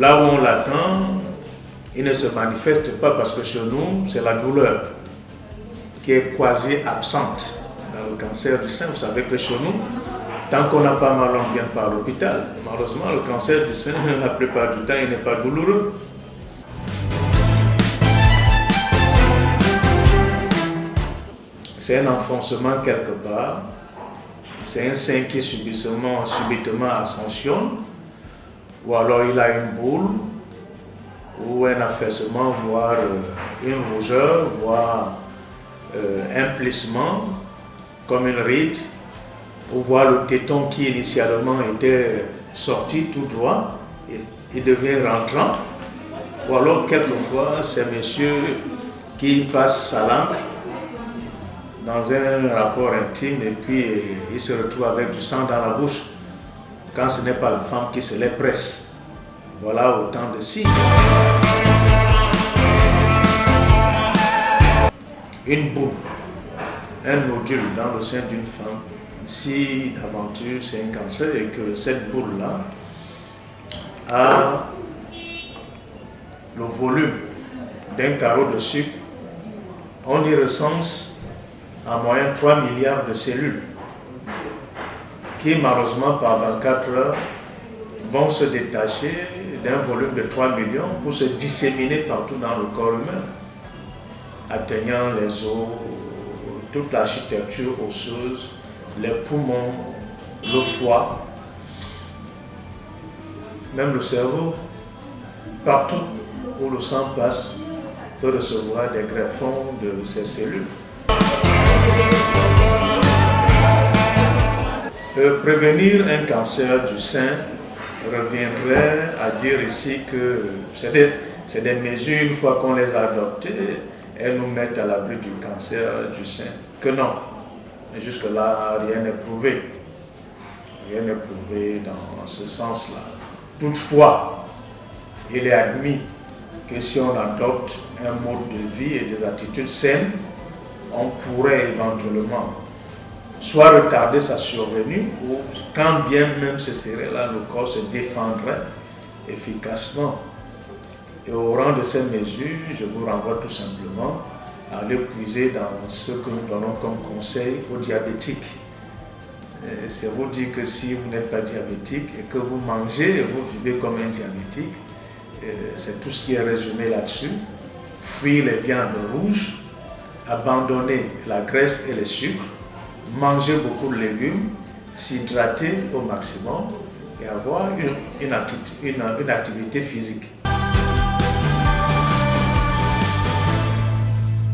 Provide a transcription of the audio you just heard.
là où on l'attend, il ne se manifeste pas parce que chez nous, c'est la douleur qui est quasi absente. Dans le cancer du sein, vous savez que chez nous, tant qu'on n'a pas mal, on ne vient pas à l'hôpital. Malheureusement, le cancer du sein, la plupart du temps, il n'est pas douloureux. C'est un enfoncement quelque part. C'est un sein qui subitement ascensionne, ou alors il a une boule, ou un affaissement, voire une rougeur, voire un plissement, comme une ride, ou voir le téton qui initialement était sorti tout droit, il devient rentrant, ou alors quelquefois c'est monsieur qui passe sa langue dans un rapport intime et puis il se retrouve avec du sang dans la bouche quand ce n'est pas la femme qui se les presse. Voilà autant de signes. Une boule, un nodule dans le sein d'une femme, si d'aventure c'est un cancer et que cette boule-là a le volume d'un carreau de sucre, on y recense en moyenne 3 milliards de cellules qui malheureusement par 24 heures vont se détacher d'un volume de 3 millions pour se disséminer partout dans le corps humain, atteignant les os, toute l'architecture osseuse, les poumons, le foie, même le cerveau. Partout où le sang passe peut recevoir des greffons de ces cellules. Prévenir un cancer du sein reviendrait à dire ici que c'est des mesures, une fois qu'on les a adoptées, elles nous mettent à l'abri du cancer du sein. Que non. Mais jusque-là, rien n'est prouvé. Rien n'est prouvé dans ce sens-là. Toutefois, il est admis que si on adopte un mode de vie et des attitudes saines, on pourrait éventuellement soit retarder sa survenue ou quand bien même ce serait là, le corps se défendrait efficacement. Et au rang de ces mesures, je vous renvoie tout simplement à aller puiser dans ce que nous donnons comme conseil aux diabétiques. C'est vous dire que si vous n'êtes pas diabétique et que vous mangez et vous vivez comme un diabétique, c'est tout ce qui est résumé là-dessus. Fuir les viandes rouges, abandonner la graisse et les sucres, manger beaucoup de légumes, s'hydrater au maximum et avoir une activité physique.